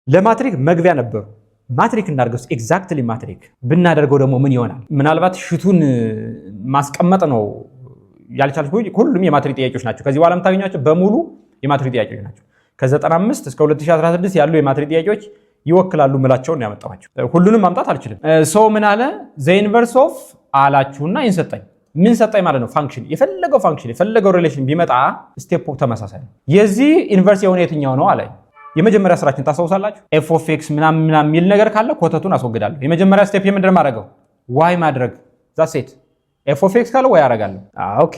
ለማትሪክ መግቢያ ነበሩ። ማትሪክ እናድርገው ኤግዛክትሊ ማትሪክ ብናደርገው ደግሞ ምን ይሆናል? ምናልባት ሽቱን ማስቀመጥ ነው ያልቻልኩት። ሁሉም የማትሪክ ጥያቄዎች ናቸው። ከዚህ በኋላ የምታገኛቸው በሙሉ የማትሪክ ጥያቄዎች ናቸው። ከ95 እስከ 2016 ያሉ የማትሪክ ጥያቄዎች ይወክላሉ ምላቸውን ያመጣዋቸው። ሁሉንም ማምጣት አልችልም። ሶ ምን አለ ዘ ኢንቨርስ ኦፍ አላችሁና ይንሰጠኝ። ምን ሰጠኝ ማለት ነው? ፋንክሽን የፈለገው ሪሌሽን ቢመጣ ስቴፕ ተመሳሳይ ነው። የዚህ ኢንቨርስ የሆነ የትኛው ነው አለኝ። የመጀመሪያ ስራችን ታስታውሳላችሁ? ኤፍ ኦፍ ኤክስ ምናምን የሚል ነገር ካለ ኮተቱን አስወግዳለሁ። የመጀመሪያ ስቴፕ የምንድን ማድረገው? ዋይ ማድረግ ዛሴት ኤፍ ኦፍ ኤክስ ካለ ዋይ አደርጋለሁ። ኦኬ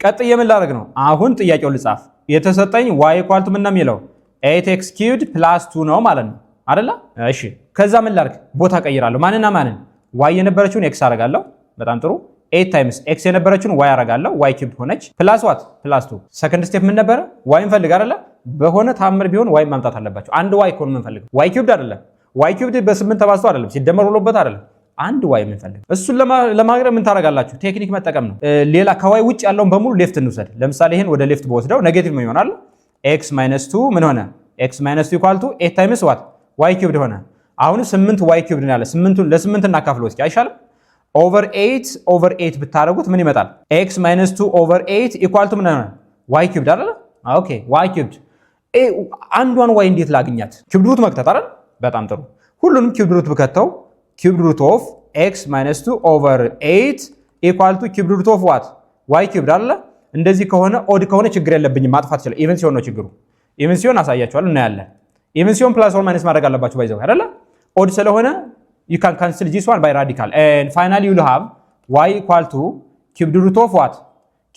ቀጥዬ ምን ላደርግ ነው? አሁን ጥያቄውን ልጻፍ። የተሰጠኝ ዋይ ኢኳል ቱ ምን ነው የሚለው 8x ኪዩብድ ፕላስ 2 ነው ማለት ነው አይደለ? እሺ ከዛ ምን ላድርግ? ቦታ ቀይራለሁ። ማንና ማንን? ዋይ የነበረችውን ኤክስ አደርጋለሁ። በጣም ጥሩ 8 ታይምስ ኤክስ የነበረችውን ዋይ አደርጋለሁ። ዋይ ኪዩብድ ሆነች ፕላስ ዋት ፕላስ 2። ሰከንድ ስቴፕ ምን ነበረ? ዋይ እንፈልግ አይደለ? በሆነ ታምር ቢሆን ዋይ ማምጣት አለባቸው። አንድ ዋይ ኮን የምንፈልግ ዋይ ኪዩብድ አይደለም። ዋይ ኪዩብድ በ8 ተባዝቶ አይደለም ሲደመር ብሎበት አይደለም። አንድ ዋይ የምንፈልግ እሱን ለማግኘት ምን ታደርጋላችሁ? ቴክኒክ መጠቀም ነው። ሌላ ከዋይ ውጭ ያለውን በሙሉ ሌፍት እንውሰድ። ለምሳሌ ይሄን ወደ ሌፍት በወስደው ኔጌቲቭ ምን ይሆናል? ኤክስ ማይነስ 2 ምን ሆነ? ኤክስ ማይነስ 2 ኢኳል ቱ 8 ታይምስ ዋት ዋይ ኪዩብድ ሆነ። አሁን 8 ዋይ ኪዩብድ ነው ያለ። 8ን ለ8 እናካፍለው እስኪ አይሻልም? ኦቨር 8 ብታደርጉት ምን ይመጣል? ኤክስ ማይነስ 2 ኦቨር 8 ኢኳል ቱ ምን ሆነ? ዋይ ኪዩብድ አይደል? ኦኬ ዋይ ኪዩብድ አንዷን ዋይ እንዴት ላግኛት? ኪዩብድ ሩት መክተት አይደል? በጣም ጥሩ። ሁሉንም ኪዩብድ ሩት ብከተው ኪዩብድ ሩት ኦፍ ኤክስ ማይነስ 2 ኦቨር 8 ኢኳል ቱ ኪዩብድ ሩት ኦፍ ዋት ዋይ ኪዩብድ አይደል? እንደዚህ ከሆነ ኦድ ከሆነ ችግር የለብኝም ማጥፋት ይችላል። ኢቨን ሲሆን ነው ችግሩ። ኢቨን ሲሆን አሳያችኋለሁ እናያለን። ኢቨን ሲሆን ፕላስ ኦር ማይነስ ማድረግ አለባችሁ ባይዘው አይደል? ኦድ ስለሆነ you can cancel this one by radical and finally you'll have y equal to cubed root of what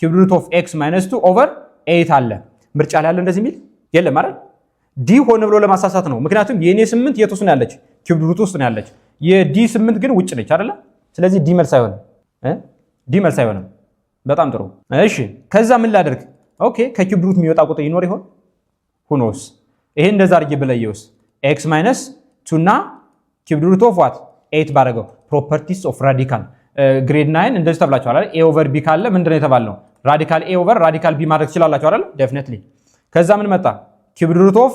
cubed root of x minus 2 over 8 አለ። ምርጫ ላይ ያለ እንደዚህ የሚል የለም አይደል? ዲ ሆነ ብሎ ለማሳሳት ነው። ምክንያቱም የኔ 8 የት ውስጥ ነው ያለች? cubed root ውስጥ ነው ያለች። የዲ 8 ግን ውጭ ነች አይደል? ስለዚህ ዲ መልስ አይሆንም። ዲ መልስ አይሆንም። በጣም ጥሩ። እሺ ከዛ ምን ላደርግ? ኦኬ ከcubed root የሚወጣ ቁጥር ይኖር ይሆን? ሁኖስ ይሄ እንደዛ አድርጌ ብለየውስ x minus 2 እና cubed root of what 8 ባረገው properties of radical grade 9 እንደዚህ ተብላችኋል አይደል? a over b ካለ ምንድነው የተባለው? radical a over radical b ማድረግ ትችላላችሁ አይደል? definitely። ከዛ ምን መጣ? cubed root of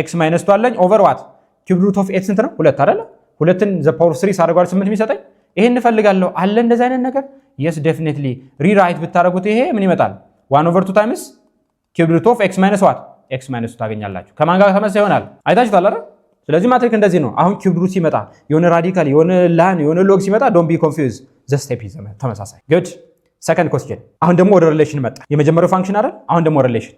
x minus 2 አለኝ over what cubed root of 8 ስንት ነው? 2 አይደል? 2ን the power 3 ሳደርገው 8 የሚሰጠኝ ይሄን እንፈልጋለሁ አለ። እንደዚህ አይነት ነገር yes definitely rewrite ብታረጉት ይሄ ምን ይመጣል? 1 over 2 times cubed root of x minus what x minus 2 ታገኛላችሁ። ከማን ጋር ተመሳሳይ ይሆናል? አይታችሁታል አይደል? ስለዚህ ማትሪክ እንደዚህ ነው። አሁን ኪዩብድ ሩት ሲመጣ የሆነ ራዲካል የሆነ ላን የሆነ ሎግ ሲመጣ ዶንት ቢ ኮንፊውዝ ዘ ስቴፕ ኢዝ ተመሳሳይ። ጉድ ሰከንድ ኮስችን። አሁን ደግሞ ወደ ሪሌሽን መጣ። የመጀመሪያው ፋንክሽን አይደል? አሁን ደግሞ ሪሌሽን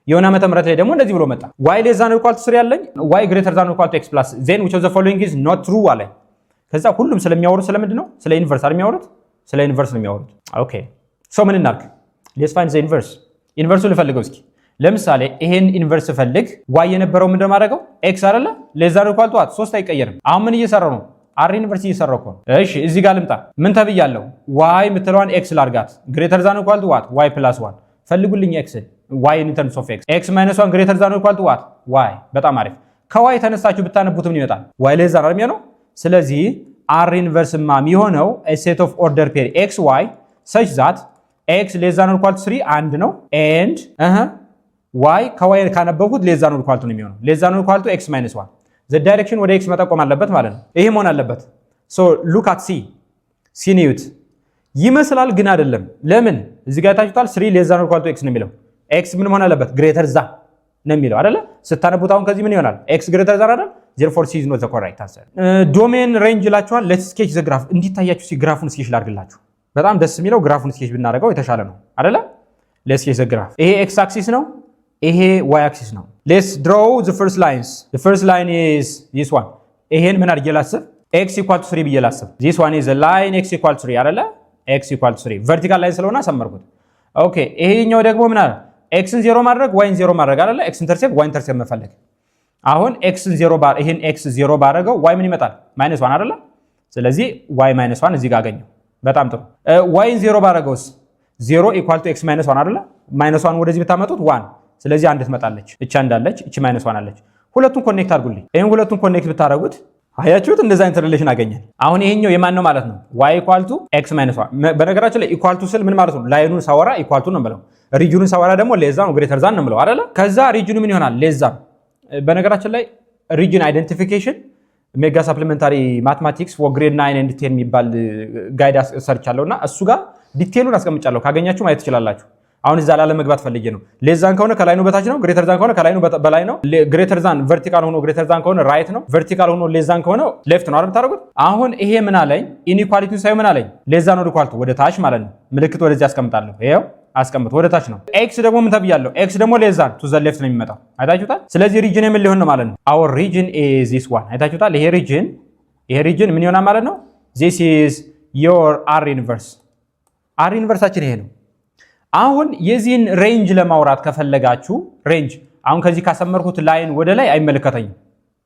የሆነ ዓመተ ምህረት ላይ ደግሞ እንደዚህ ብሎ መጣ። y less than or equal to 3 ያለኝ y greater than or equal to x plus then which of the following is not true አለኝ። ከዛ ሁሉም ስለሚያወሩት ስለምንድን ነው? ስለ ኢንቨርስ አይደል የሚያወሩት? ስለ ኢንቨርስ ነው የሚያወሩት። ኦኬ ሶ ምን እናድርግ? ሌትስ ፋይንድ ዘ ኢንቨርስ። ኢንቨርሱን ልፈልገው እስኪ። ለምሳሌ ይሄን ኢንቨርስ ፈልግ y የነበረው ምንድነው ማድረገው? x አይደለ? ሌስ ዛን ኢኳል ቱ ዋት 3 አይቀየርም። አሁን ምን እየሰራው ነው? r ኢንቨርስ እየሰራው እኮ ነው። እሺ እዚህ ጋር ልምጣ። ምን ተብያለሁ? y የምትለዋን x ላርጋት ግሬተር ዛን ኢኳል ቱ ዋት y + 1 ፈልጉልኝ x y in terms of x - 1 ግሬተር ዛን ኢኳል ቱ ዋት y። በጣም አሪፍ። ከy ተነሳችሁ ብታነቡት ምን ይመጣል? y ሌስ ዛን አይደል ነው። ስለዚህ r ኢንቨርስ ማ የሚሆነው a set of order pair x y such that x less than or equal to 3 አንድ ነው and y ከy ካነበብኩት ሌስ ዛን ኢኳል ቱ ነው የሚሆነው። ሌስ ዛን ኢኳል ቱ x - 1 ዘ ዳይሬክሽን ወደ x መጠቆም አለበት ማለት ነው። ይሄ መሆን አለበት። ሶ ሉክ አት ሲ ኒውት ይመስላል ግን አይደለም። ለምን እዚህ ጋር ታችሁታል? 3 ሌስ ዛን ኢኳል ቱ x ነው የሚለው። x ምን መሆን አለበት? ግሬተር ዛ ነው የሚለው አይደለ? ስታነቡት አሁን ከዚህ ምን ይሆናል? x ግሬተር ዛ አይደል? therefore c is not the correct answer። ዶሜን ሬንጅ ላችኋል። ሌትስ ስኬች ዘ ግራፍ እንዲታያችሁ ሲ ግራፉን ስኬች ላድርግላችሁ። በጣም ደስ የሚለው ግራፉን ስኬች ብናደርገው የተሻለ ነው አይደለ? ሌትስ ስኬች ዘ ግራፍ። ይሄ x አክሲስ ነው። ይሄ y axis ነው። let's draw the first lines. The first line is this one. ይሄን ምን አድርጌ ላስብ? x = 3 ብዬ ላስብ። this one is the line x = 3 አይደለ? x = 3 vertical line ስለሆነ አሰመርኩት። ኦኬ ይሄኛው ደግሞ ምን አለ? x ን 0 ማድረግ y ን 0 ማድረግ አይደለ? x ኢንተርሴፕት y ኢንተርሴፕት መፈለግ። አሁን x ን 0 ባር ይሄን x 0 ባረገው y ምን ይመጣል? -1 አይደለ? ስለዚህ y -1 እዚህ ጋር አገኘው። በጣም ጥሩ። y ን 0 ባረገውስ 0 = x - 1 አይደለ? -1 ወደዚህ ብታመጡት 1 ስለዚህ አንድ ትመጣለች። እቻ እንዳለች እቺ -1 አለች። ሁለቱን ኮኔክት አድርጉልኝ። ይሄን ሁለቱን ኮኔክት ብታረጉት አያችሁት? እንደዛ አይነት ሪሌሽን አገኘን። አሁን ይሄኛው የማን ነው ማለት ነው? y = x - 1። በነገራችን ላይ ኢኳል ቱ ስል ምን ማለት ነው? ላይኑን ሳወራ ኢኳል ቱ ነው የምለው። ሪጅኑን ሳወራ ደግሞ ሌስ ዛን ግሬተር ዛን ነው የምለው አይደለ? ከዛ ሪጅኑ ምን ይሆናል? ሌስ ዛን። በነገራችን ላይ ሪጅን አይደንቲፊኬሽን ሜጋ ሰፕሊመንታሪ ማትማቲክስ ፎር ግሬድ 9 and 10 የሚባል ጋይድ ሰርቻለሁና እሱ ጋር ዲቴሉን አስቀምጫለሁ። ካገኛችሁ ማየት ትችላላችሁ። አሁን እዛ ላለ መግባት ፈልጌ ነው። ሌዛን ከሆነ ከላይ ነው በታች ነው፣ ግሬተር ዛን ከሆነ ከላይ ነው በላይ ነው። ግሬተር ዛን ቨርቲካል ሆኖ ግሬተር ዛን ከሆነ ራይት ነው፣ ቨርቲካል ሆኖ ሌዛን ከሆነ ሌፍት ነው አይደል ታደርጉት። አሁን ይሄ ምን አለኝ? ኢንኢኳሊቲው ሳይሆን ምን አለኝ? ሌዛን ወደ ኳልቱ ወደ ታች ማለት ነው። ምልክት ወደዚህ አስቀምጣለሁ። ይሄው አስቀምጥ ወደ ታች ነው። ኤክስ ደግሞ ምን ተብያለሁ? ኤክስ ደግሞ ሌዛን ቱ ዘ ሌፍት ነው የሚመጣው። አይታችሁታል። ስለዚህ ሪጅን ምን ሊሆን ነው ማለት ነው? አወር ሪጅን ኢዝ ዚስ ዋን። አይታችሁታል። ይሄ ሪጅን ምን ይሆናል ማለት ነው? ዚስ ኢዝ ዮር አር ኢንቨርስ። አር ኢንቨርሳችን ይሄ ነው። አሁን የዚህን ሬንጅ ለማውራት ከፈለጋችሁ ሬንጅ አሁን ከዚህ ካሰመርኩት ላይን ወደ ላይ አይመለከተኝም።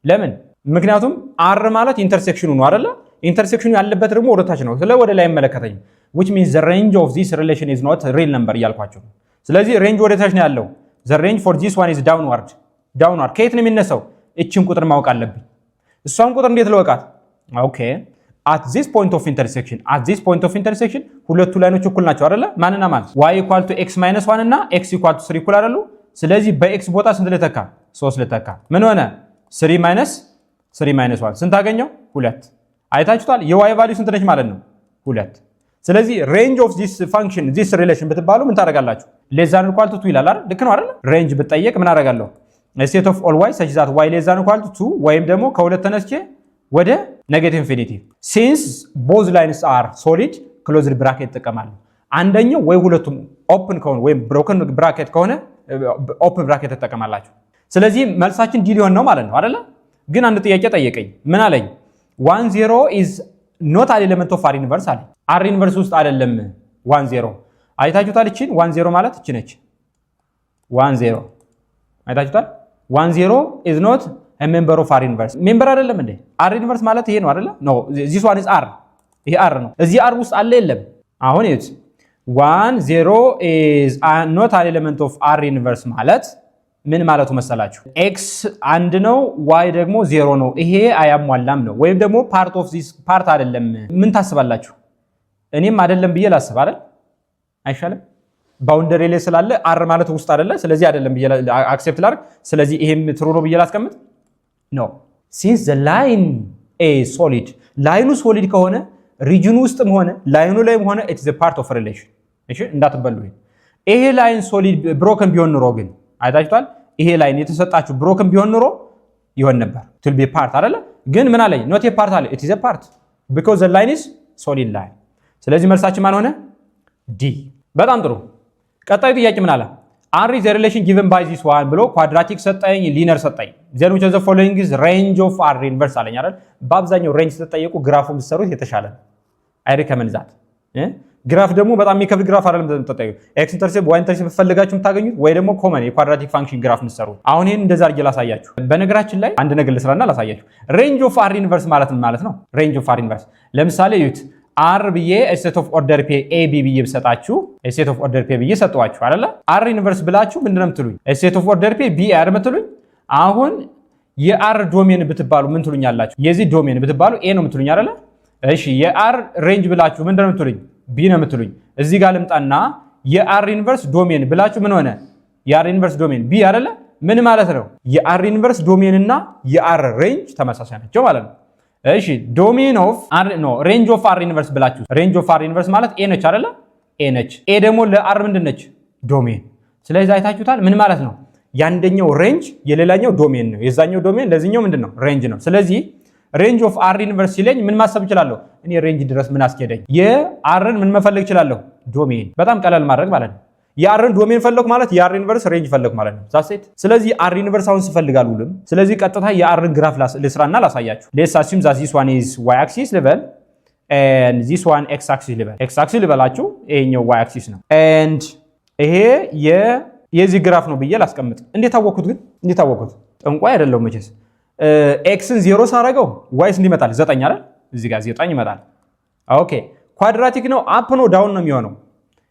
ለምን? ምክንያቱም አር ማለት ኢንተርሴክሽኑ ነው አይደለ? ኢንተርሴክሽኑ ያለበት ደግሞ ወደ ታች ነው። ስለ ወደ ላይ አይመለከተኝም። which means the range of this relation is not real number እያልኳችሁ ነው። ስለዚህ ሬንጅ ወደ ታች ነው ያለው። the range for this one is downward ከየት ነው የሚነሳው? እቺን ቁጥር ማወቅ አለብኝ። እሷን ቁጥር እንዴት ልወቃት? ኦኬ at this point of intersection ሁለቱ ላይኖች እኩል ናቸው አይደለ? ማንና ማን? y equal to x minus 1 እና x equal to 3 እኩል አይደሉ? ስለዚህ በx ቦታ ስንት ልተካ? 3 ልተካ። ምን ሆነ? 3 minus 1 ስንት አገኘው? 2። አይታችሁታል። የy ቫልዩ ስንት ነች ማለት ነው? 2። ስለዚህ range of this function this relation ብትባሉ ምን ታደርጋላችሁ? less than or equal to 2 ይላል አይደል? ልክ ነው አይደል? range ብትጠየቅ ምን አደርጋለሁ? set of all y such that y less than or equal to 2 ወይም ደግሞ ከሁለት ተነስቼ ወደ ኔጌቲቭ ኢንፊኒቲ since both lines are solid closed bracket ተጠቀማለሁ። አንደኛው ወይ ሁለቱም ኦፕን ከሆነ ወይም ብሮከን ብራኬት ከሆነ ኦፕን ብራኬት ተጠቀማላችሁ። ስለዚህ መልሳችን ዲ ሊሆን ነው ማለት ነው አይደለ? ግን አንድ ጥያቄ ጠየቀኝ። ምን አለኝ? 1 0 is not an element of r inverse አለ። r inverse ውስጥ አይደለም 1 0። አይታችሁታል። እቺን 1 0 ማለት እቺ ነች። 1 0 አይታችሁታል። 1 0 is not a member of r inverse ሜምበር አይደለም እንዴ? r inverse ማለት ይሄ ነው አይደለ? no this one is r። ይሄ r ነው። እዚህ r ውስጥ አለ የለም? አሁን ይሄ 1 0 is not an element of r inverse ማለት ምን ማለቱ መሰላችሁ? x 1 ነው y ደግሞ 0 ነው። ይሄ አያሟላም ነው። ወይም ደግሞ part of this part አይደለም። ምን ታስባላችሁ? እኔም አይደለም ብዬ ላስብ አይደል? አይሻልም? ባውንደሪ ላይ ስላለ r ማለት ውስጥ አይደለ? ስለዚህ አይደለም ብዬ አክሴፕት ላድርግ። ስለዚህ ይሄም ትሩ ነው ብዬ ላስቀምጥ ነው። since the line is solid ላይኑ ሶሊድ ከሆነ ሪጅኑ ውስጥም ሆነ ላይኑ ላይም ሆነ it is a part of a relation። እሺ እንዳትበሉ። ይሄ ላይን ሶሊድ ብሮከን ቢሆን ኑሮ ግን አይታችኋል። ይሄ ላይን የተሰጣችሁ ብሮከን ቢሆን ኑሮ ይሆን ነበር to be part አይደለ? ግን ምን አለኝ? not a part አለ። it is a part because the line is solid line። ስለዚህ መልሳችን ማን ሆነ? ዲ። በጣም ጥሩ። ቀጣዩ ጥያቄ ምን አለ? r is a relation given by this one ብሎ ኳድራቲክ ሰጠኝ፣ ሊነር ሰጠኝ። then which of the following is range of r inverse አለኝ አይደል? በአብዛኛው ሬንጅ ተጠየቁ ግራፉን ብትሰሩት የተሻለ ነው። አይ ሪከመንድ ዛት። ግራፍ ደግሞ በጣም የሚከብድ ግራፍ አይደለም ተጠየቁ። ኤክስ ኢንተርሴፕት ዋይ ኢንተርሴፕት ፈልጋችሁ የምታገኙት ወይ ደግሞ ኮመን የኳድራቲክ ፋንክሽን ግራፍ የምትሰሩት። አሁን ይሄን እንደዛ አድርጌ ላሳያችሁ። በነገራችን ላይ አንድ ነገር ልስራና ላሳያችሁ። ሬንጅ ኦፍ r inverse ማለት ምን ማለት ነው? ሬንጅ ኦፍ r inverse ለምሳሌ ዩት r ብዬ ሴት ኦፍ ኦርደር ፔ a b ብዬ ብሰጣችሁ ሴት ኦፍ ኦርደር ፔ ብዬ ሰጠዋችሁ አይደለ? r inverse ብላችሁ ምንድነው የምትሉኝ? ሴት ኦፍ ኦርደር ፔ b r የምትሉኝ። አሁን የr ዶሜን ብትባሉ ምን ትሉኛላችሁ? የዚህ ዶሜን ብትባሉ a ነው የምትሉኝ አይደለ? እሺ የr ሬንጅ ብላችሁ ምንድነው የምትሉኝ? b ነው የምትሉኝ። እዚህ ጋር ልምጣና የr ኢንቨርስ ዶሜን ብላችሁ ምን ሆነ? የr ኢንቨርስ ዶሜን b አይደለ? ምን ማለት ነው? የr ኢንቨርስ ዶሜን እና የr ሬንጅ ተመሳሳይ ናቸው ማለት ነው። እሺ ዶሜን ኦፍ r ኖ ሬንጅ ኦፍ r ኢንቨርስ ብላችሁ ሬንጅ ኦፍ r ኢንቨርስ ማለት a ነች አይደለ? a ነች። a ደግሞ ለr ምንድነች? ዶሜን። ስለዚህ አይታችሁታል። ምን ማለት ነው? ያንደኛው ሬንጅ የሌላኛው ዶሜን ነው። የዛኛው ዶሜን ለዚህኛው ምንድነው? ሬንጅ ነው። ስለዚህ ሬንጅ ኦፍ r ኢንቨርስ ሲለኝ ምን ማሰብ እችላለሁ? እኔ ሬንጅ ድረስ ምን አስኬደኝ? የrን ምን መፈለግ እችላለሁ? ዶሜን። በጣም ቀላል ማድረግ ማለት ነው። የrን ዶሜን ፈለኩ ማለት የr ኢንቨርስ ሬንጅ ፈለኩ ማለት ነው። ዛሴት። ስለዚህ r ኢንቨርስ አሁን ስፈልጋል ሁሉም። ስለዚህ ቀጥታ የrን ግራፍ ልስራና ላሳያችሁ። ሌትስ አሲዩም ዛት this one is y axis ልበል and this one x axis ልበል። x axis ልበላችሁ ይሄኛው y axis ነው and ይሄ የዚህ ግራፍ ነው ብዬ ላስቀምጥ። እንዴት አወኩት ግን? እንዴት አወኩት? ጠንቋይ አይደለም መቼስ። ኤክስን 0 ሳረገው ዋይስ እንዲመጣል 9 አይደል? እዚህ ጋር 9 ይመጣል። ኦኬ ኳድራቲክ ነው። አፕ ነው ዳውን ነው የሚሆነው።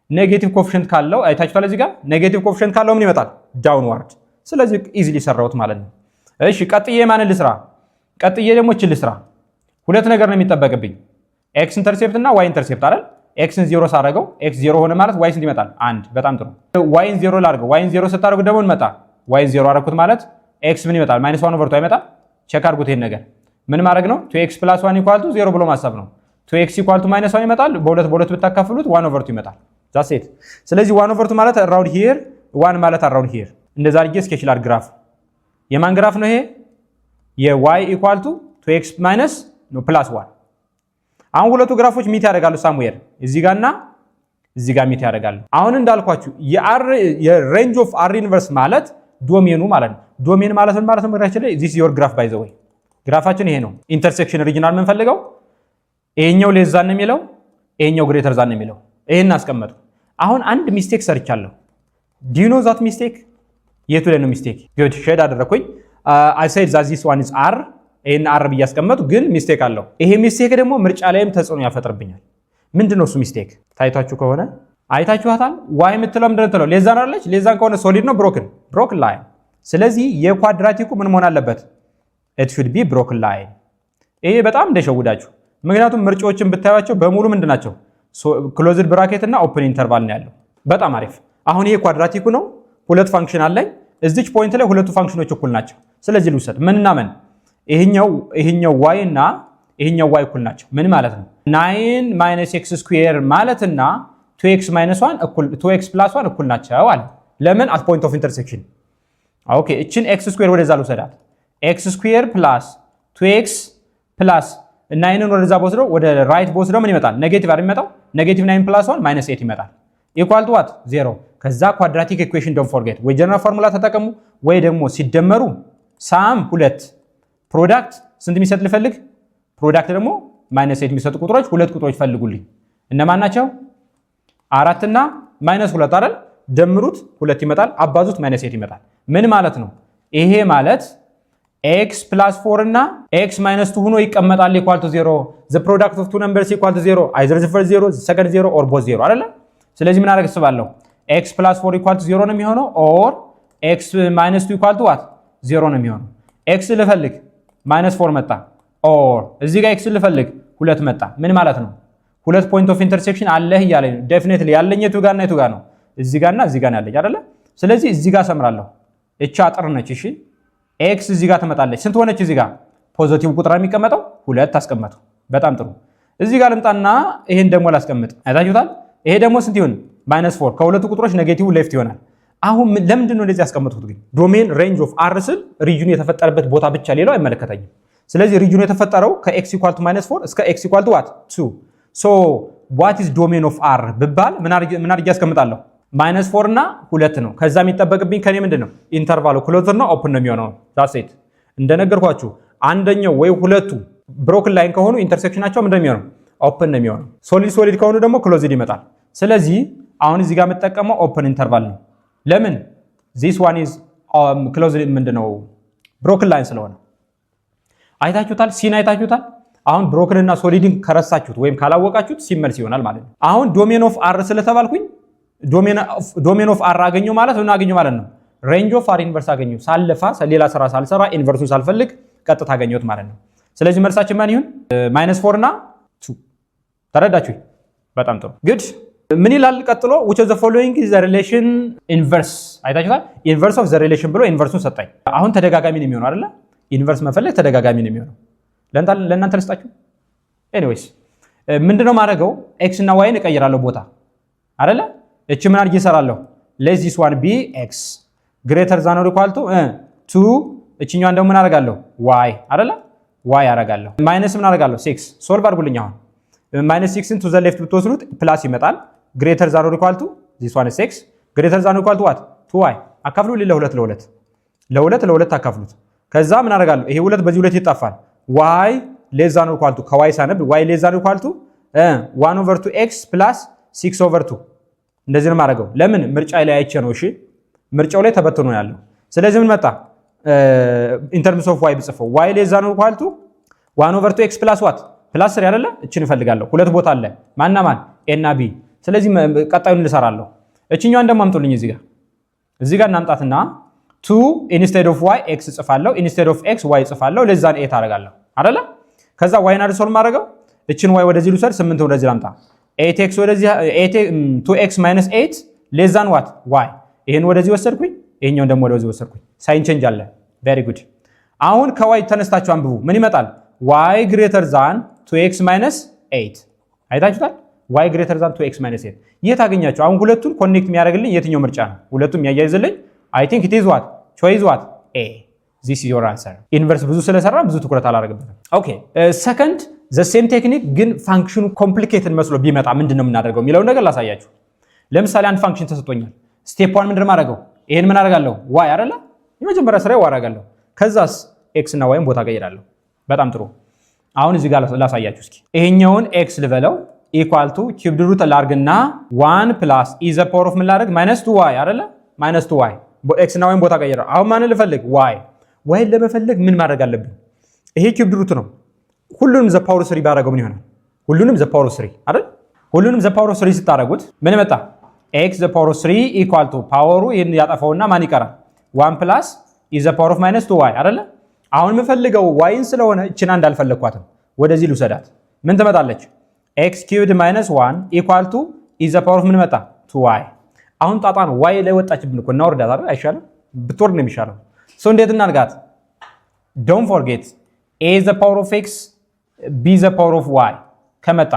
ኔጌቲቭ ኮኤፊሺየንት ካለው አይታችኋል። እዚህ ጋር ኔጌቲቭ ኮኤፊሺየንት ካለው ምን ይመጣል? ዳውንዋርድ። ስለዚህ ኢዚሊ ሰራውት ማለት ነው። እሺ ቀጥዬ ማንን ልስራ? ቀጥዬ ደግሞ እቺ ልስራ። ሁለት ነገር ነው የሚጠበቅብኝ፣ ኤክስ ኢንተርሴፕት እና ዋይ ኢንተርሴፕት አይደል? ኤክስን 0 ሳረገው ኤክስ 0 ሆነ ማለት ዋይስ እንዲመጣል 1። በጣም ጥሩ። ዋይን 0 ላድርገው። ዋይን 0 ስታደርጉ ደግሞ እንመጣ ዋይን 0 አደረኩት ማለት ኤክስ ምን ይመጣል? -1/2 አይመጣም? ቼክ አድርጉት ይሄን ነገር ምን ማድረግ ነው 2x + 1 = 0 ብሎ ማሰብ ነው 2x = -1 ይመጣል በ2 ብታካፍሉት 1/2 ይመጣል that's it ስለዚህ 1/2 ማለት around here 1 ማለት around here እንደዛ አድርጌ ስኬች ላድርግ ግራፍ የማን ግራፍ ነው ይሄ y = 2x - +1 አሁን ሁለቱ ግራፎች ሚት ያደርጋሉ ሳምዌር እዚህ ጋርና እዚህ ጋር ሚት ያደርጋሉ አሁን እንዳልኳችሁ የሬንጅ ኦፍ r ኢንቨርስ ማለት ዶሜኑ ማለት ነው ዶሜን ማለት ምን ማለት ነው መግራችን ላይ this your graph by the way ግራፋችን ይሄ ነው ኢንተርሴክሽን ሪጂናል ምን ፈልገው ይሄኛው ሌስ ዛን ነው የሚለው ይሄኛው ግሬተር ዛን ነው የሚለው ይሄን አስቀመጡ አሁን አንድ ሚስቴክ ሰርቻለሁ do you know that mistake የቱ ላይ ነው ሚስቴክ good ሼድ አደረኩኝ I said that this one is r ይሄን r ብያስቀመጡ ግን ሚስቴክ አለው ይሄ ሚስቴክ ደግሞ ምርጫ ላይም ተጽዕኖ ያፈጥርብኛል ምንድነው እሱ ሚስቴክ ታይታችሁ ከሆነ አይታችኋታል y የምትለው ምንድነው ተለው ሌስ ዛን አይደለች ሌስ ዛን ከሆነ ሶሊድ ነው ብሮክን ላይን ስለዚህ የኳድራቲኩ ምን መሆን አለበት it should be broken line ይሄ በጣም እንደሸውዳችሁ ምክንያቱም ምርጫዎችን ብታያቸው በሙሉ ምንድናቸው ክሎዝድ ብራኬት እና ኦፕን ኢንተርቫል ነው ያለው በጣም አሪፍ አሁን ይሄ ኳድራቲኩ ነው ሁለት ፋንክሽን አለኝ እዚች ፖይንት ላይ ሁለቱ ፋንክሽኖች እኩል ናቸው ስለዚህ ልውሰድ ምንና ምን ይሄኛው y እና ይሄኛው y እኩል ናቸው ምን ማለት ነው 9 - x² ማለትና 2x - 1 እኩል 2x + 1 እኩል ናቸው አለ ለምን at point of intersection ኦኬ እቺን x² ወደዛ ልውሰዳት x² + 2x + 9ን ወደዛ ቦስዶ ወደ ራይት ቦስዶ ምን ይመጣል ኔጌቲቭ አይደል የሚመጣው ኔጌቲቭ 9 + 1 -8 ይመጣል ኢኳል ቱ ዋት 0 ከዛ ኳድራቲክ ኢኩዌሽን ዶንት ፎርጌት ወይ ጀነራል ፎርሙላ ተጠቀሙ ወይ ደግሞ ሲደመሩ ሳም 2 ፕሮዳክት ስንት የሚሰጥ ልፈልግ ፕሮዳክት ደግሞ -8 የሚሰጡ ቁጥሮች ሁለት ቁጥሮች ፈልጉልኝ እነማን ናቸው 4 እና -2 አይደል ደምሩት 2 ይመጣል አባዙት -8 ይመጣል ምን ማለት ነው ይሄ ማለት x + 4 እና x - 2 ሆኖ ይቀመጣል ኢኳል ቱ 0 the product of two numbers equal to 0 either the first 0 the second 0 or both 0 አይደለ ስለዚህ ምን አደረግ ተስባለሁ x + 4 equal to 0 ነው የሚሆነው or x - 2 equal to what 0 ነው የሚሆነው x ልፈልግ -4 መጣ or እዚህ ጋር x ልፈልግ 2 መጣ ምን ማለት ነው ሁለት ፖይንት ኦፍ ኢንተርሴክሽን አለህ እያለኝ ነው ዴፊኒትሊ ያለኝ የቱ ጋር እና የቱ ጋር ነው እዚህ ጋርና እዚህ ጋር ያለኝ አይደለ ስለዚህ እዚህ ጋር ሰምራለሁ እቺ አጥር ነች እሺ x እዚህ ጋር ትመጣለች ስንት ሆነች እዚህ ጋር ፖዚቲቭ ቁጥር የሚቀመጠው 2 አስቀመጡ በጣም ጥሩ እዚህ ጋር ልምጣና ይሄን ደግሞ ላስቀምጥ አይታችሁታል ይሄ ደግሞ ስንት ይሆን -4 ከሁለቱ ቁጥሮች ኔጌቲቭ ሌፍት ይሆናል አሁን ለምንድን ነው እንደዚህ ያስቀመጥኩት ግን ዶሜን ሬንጅ ኦፍ r ስል ሪጅኑ የተፈጠረበት ቦታ ብቻ ሌላው አይመለከተኝም ስለዚህ ሪጅኑ የተፈጠረው ከx = -4 እስከ x = what 2 so what is domain of r ብባል ምን አድርጌ ያስቀምጣለሁ -4 እና 2 ነው ከዛ የሚጠበቅብኝ ከኔ ምንድነው ኢንተርቫሉ ክሎዝድ ነው ኦፕን ነው የሚሆነው that's it እንደነገርኳችሁ አንደኛው ወይ ሁለቱ ብሮክን ላይን ከሆኑ ኢንተርሴክሽናቸው ምንድነው የሚሆነው ኦፕን ነው የሚሆነው ሶሊድ ከሆኑ ደግሞ ክሎዝድ ይመጣል ስለዚህ አሁን እዚህ ጋር የምጠቀመው ኦፕን ኢንተርቫል ነው ለምን this one is ክሎዝድ ምንድነው ብሮክን ላይን ስለሆነ አይታችሁታል ሲን አይታችሁታል አሁን ብሮክን እና ሶሊድን ከረሳችሁት ወይም ካላወቃችሁት ሲመልስ ይሆናል ማለት ነው አሁን ዶሜን ኦፍ r ስለተባልኩኝ ዶሜን ኦፍ r አገኘው ማለት ምን አገኘው ማለት ነው ሬንጅ ኦፍ r ኢንቨርስ አገኘው ሳልለፋ ሌላ ስራ ሳልሰራ ኢንቨርሱን ሳልፈልግ ቀጥታ አገኘሁት ማለት ነው ስለዚህ መልሳችን ማን ይሁን -4 እና 2 ተረዳችሁ በጣም ጥሩ good ምን ይላል ቀጥሎ which of the following is the relation inverse አይታችኋል inverse of the relation ብሎ ኢንቨርሱን ሰጣኝ አሁን ተደጋጋሚ ነው የሚሆነው አይደለ ኢንቨርስ መፈለግ ተደጋጋሚ ነው የሚሆነው ለእናንተ ልስጣችሁ ኤኒዌይስ ምንድነው ማድረገው x እና y እቀይራለሁ ቦታ አይደለ እቺ ምን አድርጌ እሰራለሁ let this one be x greater than or equal to 2 እቺኛዋን ደግሞ ምን አደርጋለሁ y አይደለ y አደርጋለሁ ማይነስ ምን አደርጋለሁ 6 ሶልቭ አድርጉልኝ አሁን -6 to the left ብትወስዱት ፕላስ ይመጣል greater than or equal to this one is 6 greater than or equal to what 2y አካፍሉ ለ2 አካፍሉት ከዛ ምን አደርጋለሁ ይሄ 2 በዚህ 2 ይጣፋል y less than or equal to ከy ሳነብ y less than or equal to 1/2x plus 6/2 እንደዚህ ነው ማድረገው ለምን ምርጫ ላይ አይቼ ነው እሺ ምርጫው ላይ ተበትኖ ያለው ስለዚህ ምን መጣ in terms of y ብጽፈው y less than or equal to 1/2x plus what plus 3 አይደለ እቺን እፈልጋለሁ ሁለት ቦታ አለ ማንና ማን a እና b ስለዚህ ቀጣዩን ልሰራለሁ እቺኛዋን ደግሞ አምጡልኝ እዚህ ጋር እናምጣትና 2 instead of y x ጽፋለሁ instead of x y ጽፋለሁ less than 8 አደርጋለሁ አይደለ ከዛ y እና ሪሶልቭ ማድረገው እቺን y ወደዚህ ልውሰድ 8 ወደዚህ ላምጣ 8x ወደዚህ 2x - 8 less than what y ይሄን ወደዚህ ወሰድኩኝ ይሄኛውን ደግሞ ወደዚህ ወሰድኩኝ ሳይን ቼንጅ አለ very good አሁን ከዋይ ተነስታችሁ አንብቡ ምን ይመጣል? y greater than 2x minus 8 አይታችሁታል? y greater than 2x minus 8 የት አገኛችሁ? አሁን ሁለቱን ኮኔክት የሚያደርግልኝ የትኛው ምርጫ ነው? ሁለቱም ያያይዝልኝ I think it is what choice what a this is your answer ኢንቨርስ ብዙ ስለሰራ ብዙ ትኩረት አላደርግበትም። ኦኬ ሰከንድ the same technique ግን ፋንክሽኑ ኮምፕሊኬትድ መስሎ ቢመጣ ምንድነው የምናደርገው የሚለው ነገር ላሳያችሁ። ለምሳሌ አንድ ፋንክሽን ተሰጥቶኛል። ስቴፕ 1 ምንድነው ማድረገው? ይሄን ምን አደርጋለሁ? y አይደለ? የመጀመሪያ ስራዬ y አደርጋለሁ። ከዛስ x እና y ቦታ ቀይራለሁ። በጣም ጥሩ። አሁን እዚህ ጋር ላሳያችሁ እስኪ። ይሄኛውን x ልበለው ኢኳል ቱ ኪዩብድ ሩት ላርግና 1 ፕላስ ኢ ዘ ፓወር ኦፍ ምን ላርግ -2y አይደለ? -2y x እና y ቦታ ቀይራ። አሁን ማንን ልፈልግ? y ለመፈለግ ምን ማድረግ አለብኝ? ይሄ ኪዩብድ ሩት ነው። ሁሉንም ዘ ፓወር 3 ባደረገው ምን ይሆናል? ሁሉንም ዘ ፓወር 3 አይደል? ሁሉንም ዘ ፓወር 3 ስታደርጉት ምን መጣ? x ዘ ፓወር 3 ኢኳል ቱ ፓወሩ ይሄን ያጠፋውና ማን ይቀራል? 1 ፕላስ ኢ ዘ ፓወር ኦፍ -2y አይደለ? አሁን የምፈልገው yን ስለሆነ እቺና እንዳልፈለግኳትም ወደዚህ ልውሰዳት። ምን ትመጣለች? x cubed minus 1 equal to ኢ ዘ ፓወር ኦፍ ምን መጣ? 2y። አሁን ጣጣ ነው y ላይ ወጣችብን እኮ እናወርዳት አይደል? አይሻልም? ብትወርድ ነው የሚሻለው። ሶ እንዴት እናድርጋት? don't forget a the power of x b the power of y ከመጣ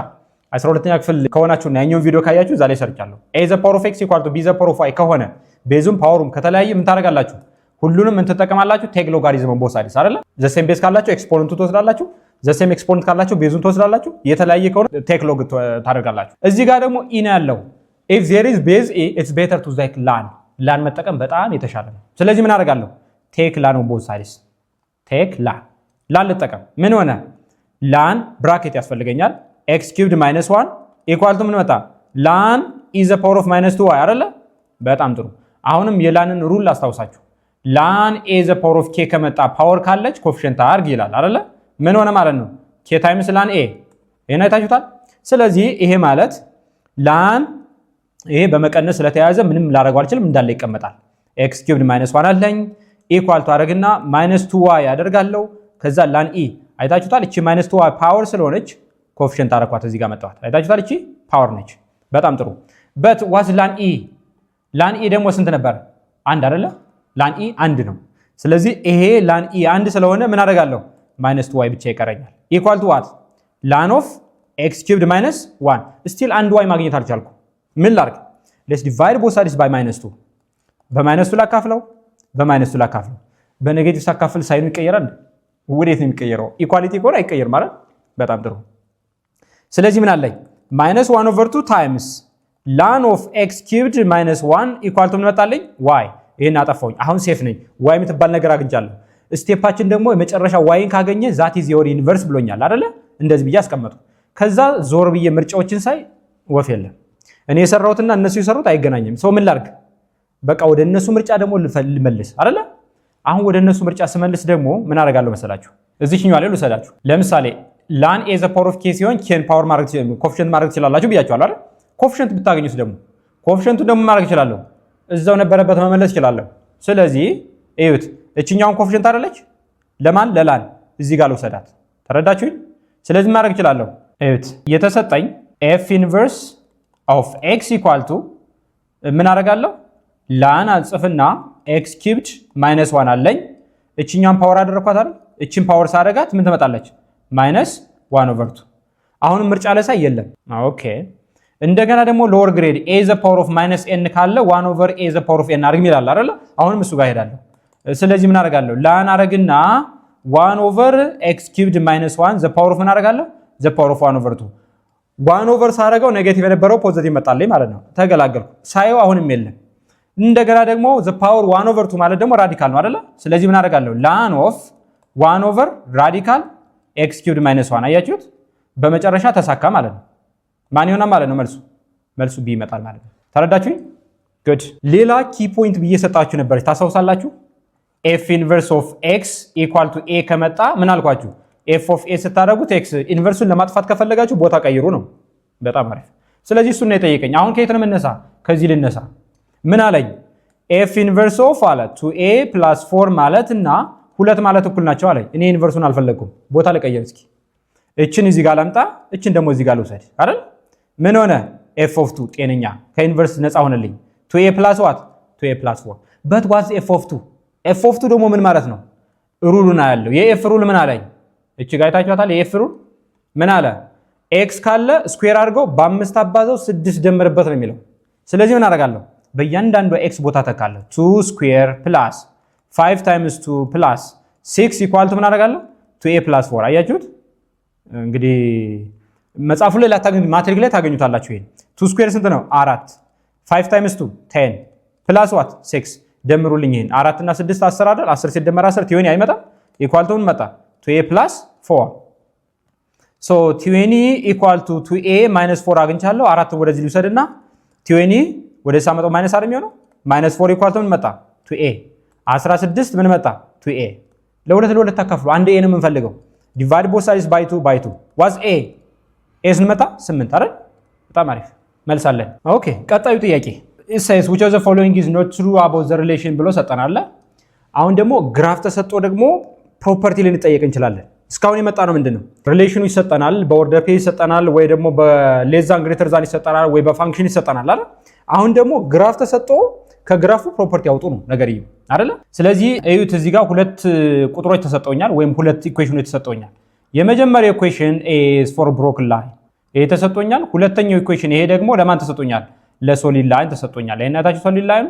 12ኛ ክፍል ከሆናችሁና ያኛውን ቪዲዮ ካያችሁ እዛ ላይ ሰርቻለሁ። a the power of x equal to b the power of y ከሆነ ቤዙም ፓወሩም ከተለያየ ምን ታደርጋላችሁ? ሁሉንም ምን ትጠቀማላችሁ? ቴክ ሎጋሪዝም ቦት ሳይድስ አይደል? ዘ ሴም ቤዝ ካላችሁ ኤክስፖነንቱ ትወስዳላችሁ። ዘ ሴም ኤክስፖነንት ካላችሁ ቤዙን ትወስዳላችሁ። የተለያየ ከሆነ ቴክ ሎግ ታደርጋላችሁ። እዚህ ጋር ደግሞ ኢ ነው ያለው። if there is base a it's better to take lan መጠቀም በጣም የተሻለ ነው። ስለዚህ ምን አደርጋለሁ? ቴክ lan ቦት ሳይድስ ቴክ lan ልጠቀም። ምን ሆነ? lan ብራኬት ያስፈልገኛል። x cubed minus 1 equal to ምን መጣ? lan is the power of -2y አይደለ? በጣም ጥሩ። አሁንም የላንን ሩል አስታውሳችሁ። lan a the power of k ከመጣ ፓወር ካለች ኮኤፊሺየንት አድርግ ይላል አይደለ? ምን ሆነ ማለት ነው? k ታይምስ lan a ይሄን አይታችሁታል። ስለዚህ ይሄ ማለት lan ይሄ በመቀነስ ስለተያዘ ምንም ላደርገው አልችልም፣ እንዳለ ይቀመጣል። x cubed minus 1 አለኝ ኢኳል ቱ አደረግና -2y ያደርጋለሁ። ከዛ lan e አይታችሁታል። እቺ -2y ፓወር ስለሆነች ኮኤፊሺየንት አደረኳት፣ እዚህ ጋር መጣኋት። አይታችሁታል። እቺ ፓወር ነች። በጣም ጥሩ። but was lan e ደግሞ ስንት ነበር? አንድ አይደለ? lan e አንድ ነው። ስለዚህ ይሄ lan e አንድ ስለሆነ ምን አደርጋለሁ? -2y ብቻ ይቀረኛል። ኢኳል ቱ ዋት? lan of x cubed minus 1 ስቲል አንድ y ማግኘት አልቻልኩ። ምን ላድርግ? let's divide both sides by -2 በ-2 ላካፍለው፣ በ-2 ላካፍለው። በኔጌቲቭ ሳካፍል ሳይኑ ይቀየራል። ወዴት ነው የሚቀየረው? ኢኳሊቲ ከሆነ አይቀየር ማለት። በጣም ጥሩ። ስለዚህ ምን አለኝ? -1/2 ታይምስ lan of x cubed minus 1 ኢኳል ቱ ምን መጣልኝ? y። ይሄን አጠፋውኝ። አሁን ሴፍ ነኝ። y የምትባል ነገር አግኝቻለሁ። ስቴፓችን ደግሞ የመጨረሻ yን ካገኘ ዛት ኢዝ ዮር ኢንቨርስ ብሎኛል አይደለ? እንደዚህ ብዬ አስቀመጥኩ። ከዛ ዞር ብዬ ምርጫዎችን ሳይ ወፍ የለም። እኔ የሰራሁትና እነሱ የሰሩት አይገናኝም። ሰው ምን ላድርግ? በቃ ወደ እነሱ ምርጫ ደግሞ ልመልስ አይደለ? አሁን ወደ እነሱ ምርጫ ስመልስ ደግሞ ምን አደርጋለሁ መሰላችሁ? እዚህኛው ላይ ልሰዳችሁ። ለምሳሌ lan a the power of k ሲሆን ኬን ፓወር ማድረግ ኮኤፊሺየንት ማድረግ ትችላላችሁ ብያችኋለሁ አይደል? ኮኤፊሺየንት ብታገኙት ደግሞ ኮኤፊሺየንቱን ደግሞ ማድረግ እችላለሁ፣ እዛው ነበረበት መመለስ እችላለሁ። ስለዚህ እዩት፣ እቺኛውን ኮኤፊሺየንት አይደለች? ለማን? ለላን። እዚህ ጋር ልውሰዳት። ተረዳችሁኝ? ስለዚህ ማድረግ እችላለሁ። እዩት፣ የተሰጠኝ f inverse of x equal to ምን አደርጋለሁ? lan አጽፍና x cubed minus 1 አለኝ። እቺኛውን ፓወር አደረኳት አይደል? እቺን ፓወር ሳደርጋት ምን ትመጣለች? -1/2። አሁንም ምርጫ ላይ ሳይ የለም። ኦኬ እንደገና ደግሞ ሎወር ግሬድ a the power of -n ካለ 1/a the power of n አድርግ ይላል አይደል? አሁንም እሱ ጋር ሄዳለሁ። ስለዚህ ምን አደርጋለሁ? lan አደርግና 1/x cubed minus 1 the power of ምን አደርጋለሁ? the power of 1/2 1/, ሳደርገው ኔጌቲቭ የነበረው ፖዚቲቭ መጣልኝ ማለት ነው። ተገላገልኩ። ሳየው አሁንም የለም። እንደገና ደግሞ the power 1/2 ማለት ደግሞ ራዲካል ነው አይደል? ስለዚህ ምን አደርጋለሁ? lan of 1 ራዲካል x cubed minus 1 አያችሁት? በመጨረሻ ተሳካ ማለት ነው። ማን ይሆናል ማለት ነው? መልሱ b ይመጣል ማለት ነው። ተረዳችሁኝ? ጉድ። ሌላ ኪ ፖይንት ብዬ ሰጣችሁ ነበር፣ ታሳውሳላችሁ? f inverse of x equal to a ከመጣ ምን አልኳችሁ? f of a ስታደርጉት x ኢንቨርሱን ለማጥፋት ከፈለጋችሁ ቦታ ቀይሩ ነው። በጣም አሪፍ። ስለዚህ እሱን ነው የጠየቀኝ። አሁን ከየት ነው የምነሳ? ከዚህ ልነሳ። ምን አለኝ? f inverse of አለ 2a plus 4 ማለት እና 2 ማለት እኩል ናቸው አለኝ። እኔ ኢንቨርሱን አልፈለኩም፣ ቦታ ልቀይር እስኪ። እችን እዚህ ጋር ላምጣ፣ እችን ደግሞ እዚህ ጋር ልውሰድ አይደል? ምን ሆነ? f of 2 ጤነኛ ከኢንቨርስ ነፃ ሆነልኝ። 2a plus what? 2a plus 4 but what's f of 2? f of 2 ደግሞ ምን ማለት ነው? ሩሉን አያለው። የኤፍ ሩል ምን አለኝ? እቺ ጋር አይታችኋታል። የኤፍ ሩል ምን አለ? ኤክስ ካለ ስኩዌር አድርገው በ5 አባዛው 6 ደምርበት ነው የሚለው። ስለዚህ ምን አደርጋለሁ? በእያንዳንዱ ኤክስ ቦታ ተካለሁ። 2 ስኩዌር ፕላስ 5 ታይምስ 2 ፕላስ 6 ኢኳል ቱ ምን አደርጋለሁ? 2a ፕላስ 4። አያችሁት? እንግዲህ መጽሐፉ ላይ ላታገኙት ማትሪክ ላይ ታገኙታላችሁ። ይሄን 2 ስኩዌር ስንት ነው? 4 5 ታይምስ 2 10 ፕላስ ዋት 6 ደምሩልኝ። ይሄን 4 እና 6 10 አይደል? 10 ሲደመር 10 20 አይመጣም? ኢኳል ቱ ምን መጣ? 2a ፕላስ 4 ሶ 20 ኢኳል ቱ 2a ማይነስ 4 አግኝቻለሁ። 4 ወደዚህ ልውሰድና 20 ወደ ሳመጣው ማይነስ አይደል የሚሆነው? ማይነስ 4 ኢኳል ቱ ምን መጣ? 2a 16 ምን መጣ? 2a ለሁለት ታካፍሉ። አንድ a ነው የምንፈልገው። ዲቫይድ ቦዝ ሳይድስ ባይ 2 ባይ 2 ዋዝ a ስንመጣ 8 አይደል? በጣም አሪፍ መልሳለን። ኦኬ ቀጣዩ ጥያቄ it says which of the following is not true about the relation ብሎ ሰጠናል። አሁን ደግሞ ግራፍ ተሰጥቶ ደግሞ ፕሮፐርቲ ልንጠየቅ እንችላለን። እስካሁን የመጣ ነው ምንድነው? ሪሌሽኑ ይሰጠናል፣ በኦርደር ፔዝ ይሰጠናል፣ ወይ ደግሞ በሌስ ዛን ግሬተር ዛን ይሰጠናል፣ ወይ በፋንክሽን ይሰጠናል አይደል? አሁን ደግሞ ግራፍ ተሰጥቶ ከግራፉ ፕሮፐርቲ ያውጡ ነው ነገርዩ አይደል? ስለዚህ እዩት፣ እዚህ ጋር ሁለት ቁጥሮች ተሰጠውኛል፣ ወይም ሁለት ኢኩዌሽኖች ተሰጠውኛል። የመጀመሪያው ኢኩዌሽን is for broken line ይሄ ተሰጠውኛል። ሁለተኛው ኢኩዌሽን ይሄ ደግሞ ለማን ተሰጠውኛል? ለሶሊድ ላይን ተሰጠውኛል። ለእናታችሁ ሶሊድ ላይን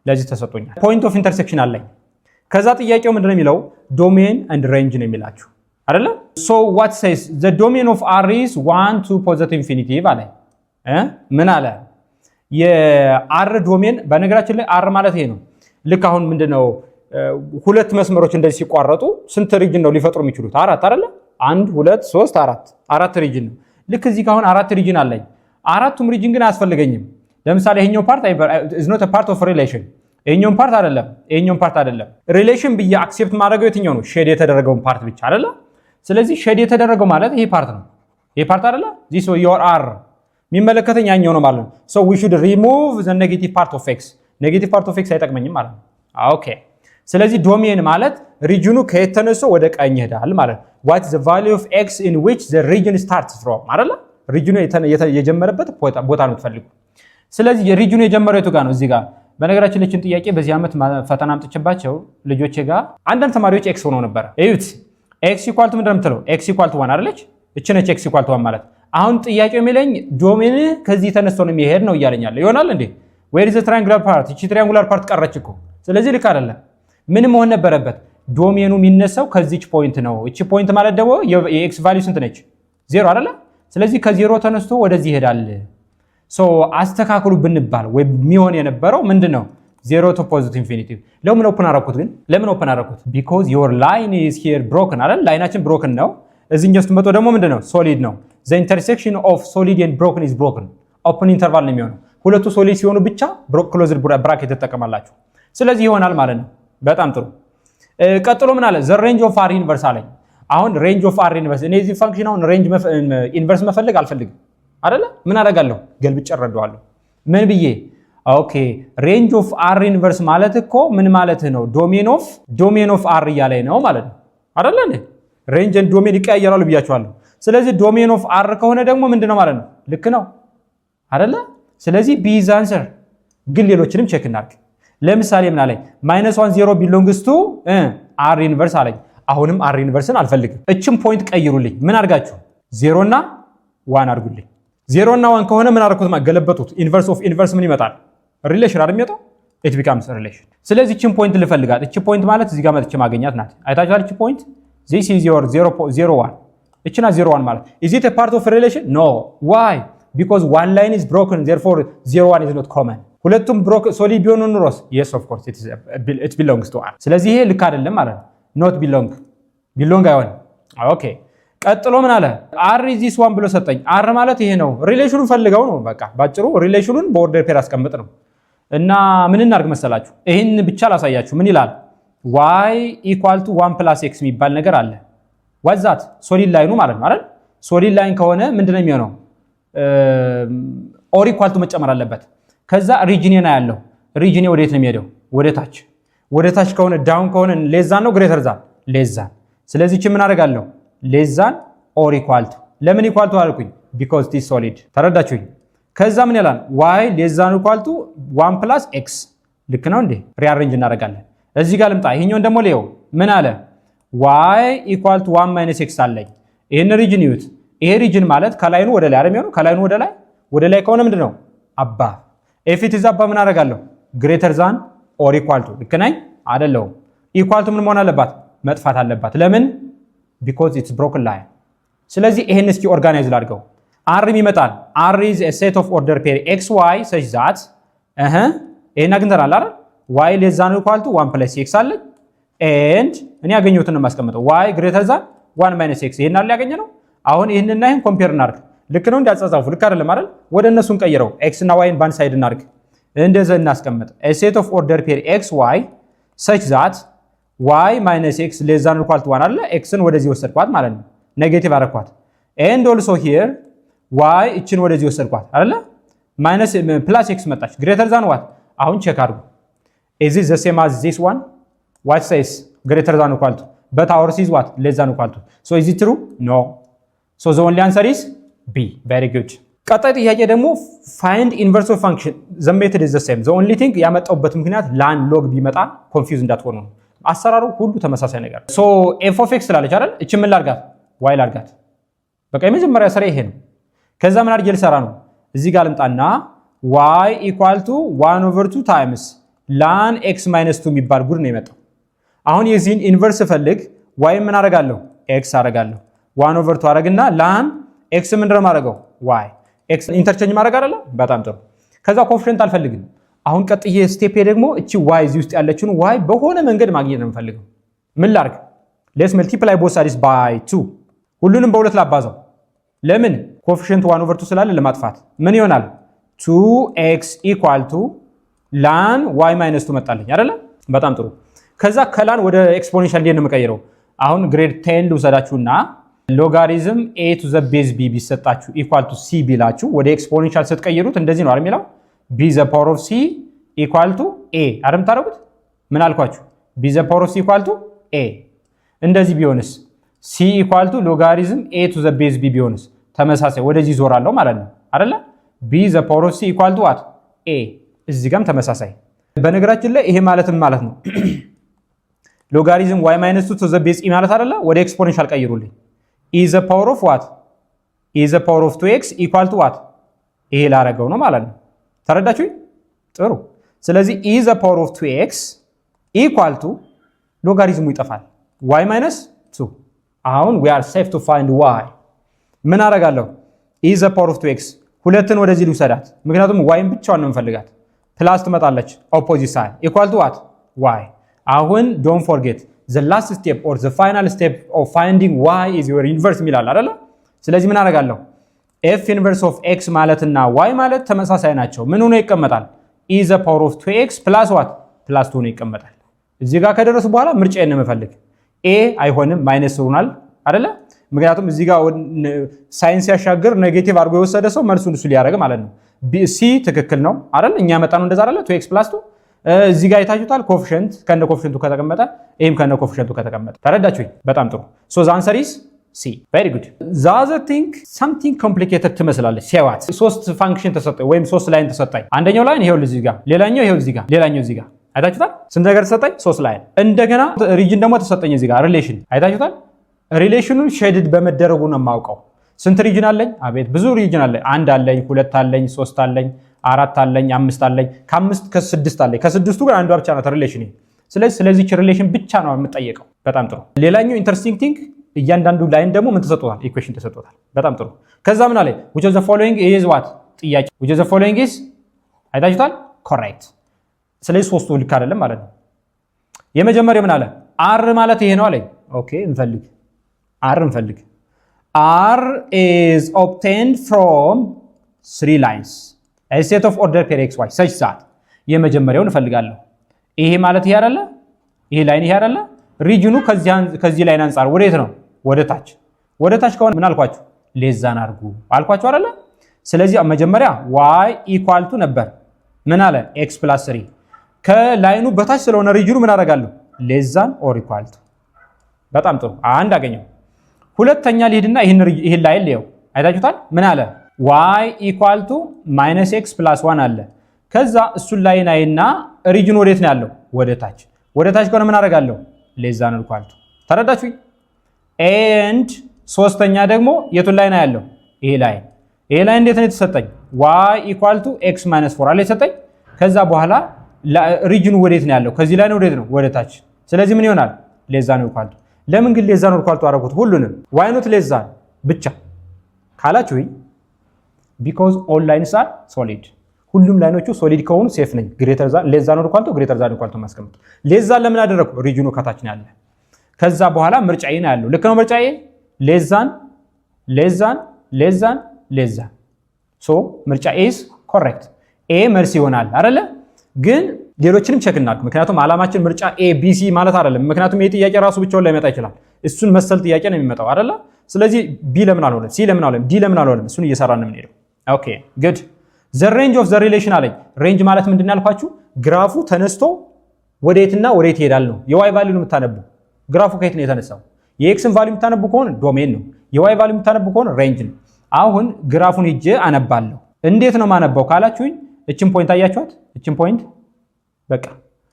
ለዚህ ተሰጠውኛል። ፖይንት ኦፍ ኢንተርሴክሽን አለኝ። ከዛ ጥያቄው ምንድነው የሚለው? ዶሜን ኤንድ ሬንጅ ነው የሚላችሁ አይደለ? so what says the domain of r is 1 to positive infinity አለ። ምን አለ? የአር ዶሜን በነገራችን ላይ አር ማለት ይሄ ነው። ልክ አሁን ምንድነው ሁለት መስመሮች እንደዚህ ሲቋረጡ ስንት ሪጅን ነው ሊፈጥሩ የሚችሉት? አራት አይደለ? 1 2 3 4 አራት ሪጅን ነው። ልክ እዚህ ጋር አሁን አራት ሪጅን አለኝ። አራቱም ሪጅን ግን አያስፈልገኝም። ለምሳሌ ይሄኛው ፓርት is not a part of relation ይሄኛው ፓርት አይደለም፣ ይሄኛው ፓርት አይደለም። ሪሌሽን ብዬ አክሴፕት ማድረገው የትኛው ነው? ሼድ የተደረገውን ፓርት ብቻ አይደለ? ስለዚህ ሼድ የተደረገው ማለት ይሄ ፓርት ነው። ይሄ ፓርት አይደለ? this your r የሚመለከተኝ ያኛው ነው ማለት ነው። so we should remove the negative part of x negative part of x አይጠቅመኝም ማለት ነው። ኦኬ ስለዚህ ዶሜን ማለት ሪጅኑ ከየት ተነስቶ ወደ ቀኝ ይሄዳል ማለት ነው። what is the value of x in which the region starts from አይደለ? ሪጅኑ የጀመረበት ቦታ ነው የምትፈልጉ። ስለዚህ ሪጅኑ የጀመረው የቱ ጋር ነው? እዚህ ጋር። በነገራችን ላይ ጥያቄ በዚህ ዓመት ፈተና አምጥቼባቸው ልጆቼ ጋር አንዳንድ ተማሪዎች ኤክስ ሆነው ነበር። እዩት ኤክስ ኢኳል ቱ ምንድን ነው የምትለው? ኤክስ ኢኳል ቱ 1 አይደለች? እቺ ነች ኤክስ ኢኳል ቱ 1 ማለት። አሁን ጥያቄው የሚለኝ ዶሜን ከዚህ ተነስቶ ነው የሚሄድ ነው እያለኛል። ይሆናል እንዴ? where is the triangular part? እቺ ትሪያንጉላር ፓርት ቀረች እኮ። ስለዚህ ልክ አይደለም። ምን መሆን ነበረበት? ዶሜኑ የሚነሳው ከዚች ፖይንት ነው። እቺ ፖይንት ማለት ደግሞ የኤክስ ቫልዩ ስንት ነች? 0 አይደለ? ስለዚህ ከዜሮ ተነስቶ ወደዚህ ይሄዳል። ሶ አስተካክሉ ብንባል ወይ የሚሆን የነበረው ምንድነው? 0 to positive infinity። ለምን ኦፕን አደረኩት ግን? ለምን ኦፕን አደረኩት? because your line is here broken አይደል? ላይናችን ብሮክን ነው። እዚህኛው ስትመጡ ደግሞ ምንድነው? ሶሊድ ነው። the intersection of solid and broken is broken። ኦፕን ኢንተርቫል ነው የሚሆነው። ሁለቱ ሶሊድ ሲሆኑ ብቻ ክሎዝድ ብራኬት ተጠቀማላችሁ። ስለዚህ ይሆናል ማለት ነው። በጣም ጥሩ። ቀጥሎ ምን አለ? the range of r inverse አለኝ። አሁን ሬንጅ ኦፍ r ኢንቨርስ እኔ እዚህ ፋንክሽን አሁን ሬንጅ ኢንቨርስ መፈለግ አልፈልግም አይደለ? ምን አደርጋለሁ? ገልብጬ እረዳዋለሁ። ምን ብዬ? ኦኬ ሬንጅ ኦፍ r ኢንቨርስ ማለት እኮ ምን ማለት ነው? ዶሜን ኦፍ r እያለኝ ነው ማለት ነው አይደለ? እንዴ ሬንጅ ኤንድ ዶሜን ይቀያየራሉ ብያችኋለሁ። ስለዚህ ዶሜን ኦፍ r ከሆነ ደግሞ ምንድነው ማለት ነው? ልክ ነው አይደለ? ስለዚህ b is answer። ግን ሌሎችንም ቼክ እናድርግ። ለምሳሌ ምን አለኝ? -1 0 belongs to r ኢንቨርስ አለኝ። አሁንም r ኢንቨርስን አልፈልግም። እችም ፖይንት ቀይሩልኝ። ምን አድርጋችሁ? 0 እና 1 አድርጉልኝ። 0 እና 1 ከሆነ ምን አድርጉት? ገለበጡት። ኢንቨርስ ኦፍ ኢንቨርስ ምን ይመጣል? ሪሌሽን አይደል የሚመጣው? it becomes a relation። ስለዚህ እችም ፖይንት ልፈልጋት። እቺ ፖይንት ማለት እዚህ ጋር መጥቼ ማግኛት ናት። አይታችኋል? እቺ ፖይንት this is your 0.01 እቺና 0.1 ማለት is it a part of a relation? no why? because one line is broken therefore 0.1 is not common። ሁለቱም ሶሊድ ቢሆኑ ኑሮስ yes of course it belongs to r። ስለዚህ ይሄ ልክ አይደለም ማለት ነው። not belong አይሆንም። ኦኬ ቀጥሎ ምን አለ? r is this one ብሎ ሰጠኝ። r ማለት ይሄ ነው። ሪሌሽኑን ፈልገው ነው በቃ ባጭሩ። ሪሌሽኑን በኦርደር ፔር አስቀምጥ ነው። እና ምን እናድርግ መሰላችሁ? ይሄን ብቻ ላሳያችሁ። ምን ይላል? y equal to 1 plus x የሚባል ነገር አለ። what's that? ሶሊድ ላይኑ ማለት ነው አይደል? ሶሊድ ላይን ከሆነ ምንድነው የሚሆነው? or equal to መጨመር አለበት። ከዛ ሪጅኔና ያለው ሪጅኔ ወዴት ነው የሚሄደው? ወደ ታች ከሆነ ዳውን ከሆነ ሌዛን ነው ግሬተር ዛን ሌዛን። ስለዚህ እቺ ምን አደርጋለሁ? ሌዛን ኦር ኢኳል ቱ። ለምን ኢኳል ቱ አልኩኝ? because it is solid። ተረዳችሁኝ? ከዛ ምን ይላል? y ሌዛን ኢኳል ቱ 1 plus x። ልክ ነው እንዴ? ሪአሬንጅ እናደርጋለን። እዚህ ጋር ልምጣ። ይሄኛውን ደግሞ ሌው ምን አለ? y ኢኳል ቱ 1 ማይነስ ኤክስ አለኝ። ይህን ሪጅን ይዩት። ይሄ ሪጅን ማለት ከላይኑ ወደ ላይ አይደል የሚሆነው? ከላይኑ ወደ ላይ ከሆነ ምንድን ነው አባ ኤፍ ኢት ኢዝ አባ ምን አደርጋለሁ? ግሬተር ዛን ኦር ኢኳል ቱ ልክ ነኝ አይደለሁም? ኢኳል ቱ ምን መሆን አለባት? መጥፋት አለባት። ለምን? ቢኮዝ ኢትስ ብሮክን ላይን። ስለዚህ ይሄን እስኪ ኦርጋናይዝ ላድርገው። አር ይመጣል። አር ኢዝ ኤ ሴት ኦፍ ኦርደር ፔር ኤክስ ዋይ ሰች ዛት ይሄን አግኝተናል አይደል? ዋይ ሌስ ዛን ኢኳል ቱ 1 ፕለስ ኤክስ አለኝ ኤንድ እኔ ያገኘሁትን ነው የማስቀምጠው ዋይ ግሬተር ዛን 1 ማይነስ ኤክስ። ይሄን አይደል ያገኘነው? አሁን ይሄንና ይሄን ኮምፔር እናድርግ። ልክ ነው እንዲያጻጻፉ ልክ አይደለም አይደል? ወደ እነሱን ቀይረው ኤክስ እና ዋይን ባንድ ሳይድ እናድርግ። እንደዛ እናስቀምጥ። ኤ ሴት ኦፍ ኦርደር ፔር ኤክስ ዋይ ሰች ዛት ዋይ ማይነስ ኤክስ ሌስ ዛን ኢኳል ቱ 1 አይደል? ኤክስን ወደዚህ ወሰድኳት ማለት ነው፣ ኔጌቲቭ አደረኳት። ኤንድ ኦልሶ ሂር ዋይ እችን ወደዚህ ወሰድኳት አይደል? ማይነስ ፕላስ ኤክስ መጣች ግሬተር ዛን ዋት። አሁን ቼክ አድርጉ። ኢዝ ኢት ዘ ሴም አዝ ዚስ ዋን? ዋት ሴይስ ግሬተር ዛን ኢኳል ቱ በት አወርስ ኢዝ ዋት ሌስ ዛን ኢኳል ቱ። ሶ ኢዝ ኢት ትሩ? ኖ። ሶ ዘ ኦንሊ አንሰር ኢዝ ቢ። ቬሪ ጉድ። ቀጣይ ጥያቄ ደግሞ ፋይንድ ኢንቨርስ ኦፍ ፋንክሽን ዘ ሜተድ ኢዝ ዘ ሴም። ዘ ኦንሊ ቲንግ ያመጣውበት ምክንያት ላን ሎግ ቢመጣ ኮንፊውዝ እንዳትሆኑ ነው። አሰራሩ ሁሉ ተመሳሳይ ነገር። ሶ ኤፍ ኦፍ ኤክስ ትላለች አይደል? እቺ ምን ላድርጋት? ዋይ ላድርጋት። በቃ የመጀመሪያ ስራ ይሄ ነው። ከዛ ምን አድርጌ ልሰራ ነው? እዚህ ጋር ልምጣና ዋይ ኢኳል ቱ 1/2 ታይምስ ላን ኤክስ ማይነስ 2 የሚባል ጉድ ነው የመጣው። አሁን የዚህን ኢንቨርስ ፈልግ ዋይ ምን አደርጋለሁ? ኤክስ አደርጋለሁ። 1/2 አደርግና ላን ኤክስ ምን እንደማ አደርገው? ዋይ ኤክስ ኢንተርቼንጅ ማድረግ አይደለ? በጣም ጥሩ። ከዛ ኮኤፊሺየንት አልፈልግም። አሁን ቀጥዬ ስቴፕ ደግሞ እቺ ዋይ እዚህ ውስጥ ያለችውን ዋይ በሆነ መንገድ ማግኘት ነው የምፈልገው። ምን ላድርግ? ሌትስ መልቲፕላይ ቦዝ ሳይድስ ባይ 2። ሁሉንም በሁለት ላባዛው። ለምን? ኮኤፊሺየንት 1/2 ስላለ ለማጥፋት ምን ይሆናል? 2x ኢኳል ቱ ላን ዋይ ማይነስ 2 መጣልኝ አይደለ? በጣም ጥሩ። ከዛ ከላን ወደ ኤክስፖኔንሻል እንዴት ነው የምቀይረው? አሁን ግሬድ 10 ልውሰዳችሁና ሎጋሪዝም a to the base b ቢሰጣችሁ ኢኳል ቱ c ቢላችሁ ወደ ኤክስፖኔንሻል ስትቀይሩት እንደዚህ ነው አይደል የሚለው? b the power of c ኢኳል ቱ a አይደል ታረጉት? ምን አልኳችሁ? b the power of c ኢኳል ቱ a። እንደዚህ ቢሆንስ c ኢኳል ቱ ሎጋሪዝም a to the base b ቢሆንስ ተመሳሳይ ወደዚህ ዞራለሁ ማለት ነው አይደለ? b the power of c ኢኳል ቱ what a። እዚህ ጋርም ተመሳሳይ። በነገራችን ላይ ይሄ ማለትም ማለት ነው ሎጋሪዝም y ማይነስ 2 to the base e ማለት አይደለ? ወደ ኤክስፖኔንሻል ቀይሩልኝ። e the power of what e the power of 2x equal to what ይሄ ላረገው ነው ማለት ነው። ተረዳችሁኝ? ጥሩ። ስለዚህ e the power of 2x equal to ሎጋሪዝሙ ይጠፋል y minus 2። አሁን we are safe to find y። ምን አረጋለሁ? e the power of 2x ሁለትን ወደዚህ ልውሰዳት፣ ምክንያቱም yን ብቻዋን ነው የምፈልጋት። ፕላስ ትመጣለች ኦፖዚት ሳይድ equal to what y። አሁን don't forget the last step or the final step of finding y is your inverse ሚላል አይደለ? ስለዚህ ምን አደርጋለሁ? f inverse of x ማለትና y ማለት ተመሳሳይ ናቸው። ምን ሆኖ ይቀመጣል? e the power of 2x plus what plus 2 ሆኖ ይቀመጣል። እዚህ ጋር ከደረሱ በኋላ ምርጫዬን ነው የምፈልግ። a አይሆንም ማይነስ ሆናል አይደለ? ምክንያቱም እዚህ ጋር ሳይንስ ያሻገር ኔጌቲቭ አድርጎ የወሰደ ሰው መልሱን እሱ ሊያደርግ ማለት ነው። c ትክክል ነው አይደል? እኛ መጣ ነው እንደዛ አይደለ? 2x plus 2 እዚህ ጋር የታችሁታል። ኮኤፊሺየንት ከነ ኮኤፊሺየንቱ ከተቀመጠ ይሄም ከነ ኮኤፊሺየንቱ ከተቀመጠ ተረዳችሁኝ? በጣም ጥሩ። ሶ ዘ አንሰር ኢዝ ሲ። ቬሪ ጉድ። ዘ አዘር ቲንግ ሰምቲንግ ኮምፕሊኬትድ ትመስላለች። ሲያዋት ሶስት ፋንክሽን ተሰጠኝ ወይም ሶስት ላይን ተሰጠኝ። አንደኛው ላይን ይሄው እዚህ ጋር፣ ሌላኛው ይሄው እዚህ ጋር፣ ሌላኛው እዚህ ጋር አይታችሁታል? ስንት ነገር ተሰጠኝ? ሶስት ላይን። እንደገና ሪጅን ደግሞ ተሰጠኝ እዚህ ጋር ሪሌሽን አይታችሁታል? ሪሌሽኑን ሼድድ በመደረጉ ነው የማውቀው። ስንት ሪጅን አለኝ? አቤት ብዙ ሪጅን አለኝ። አንድ አለኝ፣ ሁለት አለኝ፣ ሶስት አለኝ፣ አራት አለኝ፣ አምስት አለኝ፣ ከአምስት ከስድስት አለኝ። ከስድስቱ ግን አንዷ ብቻ ናት ሪሌሽን። ስለዚህ ሪሌሽን ብቻ ነው የምጠየቀው። በጣም ጥሩ። ሌላኛው ኢንተረስቲንግ ቲንግ እያንዳንዱ ላይን ደግሞ ምን ተሰጥቷል? ኢኩዌሽን ተሰጥቷል። በጣም ጥሩ። ከዛ ምን አለ? which of the following is what ጥያቄ which of the following is አይታችሁታል? correct። ስለዚህ ሶስቱ ልክ አይደለም ማለት ነው። የመጀመሪያው ምን አለ? r ማለት ይሄ ነው አለኝ። ኦኬ እንፈልግ፣ r እንፈልግ። r is obtained from 3 lines a set of order pair x y such that የመጀመሪያውን እፈልጋለሁ። ይሄ ማለት ይሄ አይደለ? ይሄ ላይን ይሄ አይደለ? ሪጅኑ ከዚህ ላይን አንፃር ወዴት ነው? ወደ ታች። ወደ ታች ከሆነ ምን አልኳችሁ? ሌዛን አድርጉ አልኳችሁ አይደለ? ስለዚህ መጀመሪያ y ኢኳል ቱ ነበር። ምን አለ? x + 3 ከላይኑ በታች ስለሆነ ሪጅኑ ምን አደርጋለሁ? ሌዛን ኦር ኢኳል ቱ። በጣም ጥሩ። አንድ አገኘው። ሁለተኛ ልሂድና ይሄን ላይን ልየው። አይታችሁታል? ምን አለ? y ኢኳል ቱ -x + 1 አለ። ከዛ እሱን ላይን አይና ሪጅኑ ወዴት ነው ያለው? ወደ ታች። ወደ ታች ከሆነ ምን አደርጋለሁ? ሌዛን ኢኳል ቱ ተረዳችሁኝ? ኤንድ ሶስተኛ ደግሞ የቱን ላይ ነው ያለው? ይሄ ላይ እንዴት ነው የተሰጠኝ? y = x - 4 አለ የተሰጠኝ። ከዛ በኋላ ሪጅኑ ወዴት ነው ያለው? ከዚህ ላይ ነው ወዴት ነው? ወደ ታች። ስለዚህ ምን ይሆናል? ሌዛ ነው ኢኳል ቱ። ለምን ግን ሌዛ ነው ኢኳል ቱ አደረኩት? ሁሉንም why not ሌዛ ብቻ ካላችሁ because all lines are solid። ሁሉም ላይኖቹ ሶሊድ ከሆኑ ሴፍ ነኝ። ግሬተር ዛን ሌዛ ነው ኢኳል ቱ ግሬተር ዛን ኢኳል ቱ ማስቀመጥ። ሌዛ ለምን አደረኩ? ሪጅኑ ከታች ነው ያለ። ከዛ በኋላ ምርጫዬ ነው ያለው። ልክ ነው ምርጫዬ ሌዛን ሶ ምርጫ ኤ ኢዝ ኮሬክት። ኤ መልስ ይሆናል አይደለ? ግን ሌሎችንም ቼክ እናድርግ። ምክንያቱም አላማችን ምርጫ ኤ ቢ ሲ ማለት አይደለም። ምክንያቱም ይሄ ጥያቄ ራሱ ብቻውን ላይመጣ ይችላል። እሱን መሰል ጥያቄ ነው የሚመጣው አይደለ? ስለዚህ ቢ ለምን አልሆነም? ሲ ለምን አልሆነም? ዲ ለምን አልሆነም? እሱን እየሰራን ነው የምንሄደው። ኦኬ ጉድ። ዘ ሬንጅ ኦፍ ዘ ሪሌሽን አለኝ። ሬንጅ ማለት ምንድን ያልኳችሁ ግራፉ ተነስቶ ወዴትና ወዴት ይሄዳል ነው። የዋይ ቫልዩ ነው የምታነቡ። ግራፉ ከየት ነው የተነሳው? የኤክስን ቫልዩ የምታነቡ ከሆነ ዶሜን ነው። የዋይ ቫልዩ የምታነቡ ከሆነ ሬንጅ ነው። አሁን ግራፉን ሄጄ አነባለሁ። እንዴት ነው ማነባው ካላችሁኝ፣ እችን ፖይንት አያችኋት? እችን ፖይንት በቃ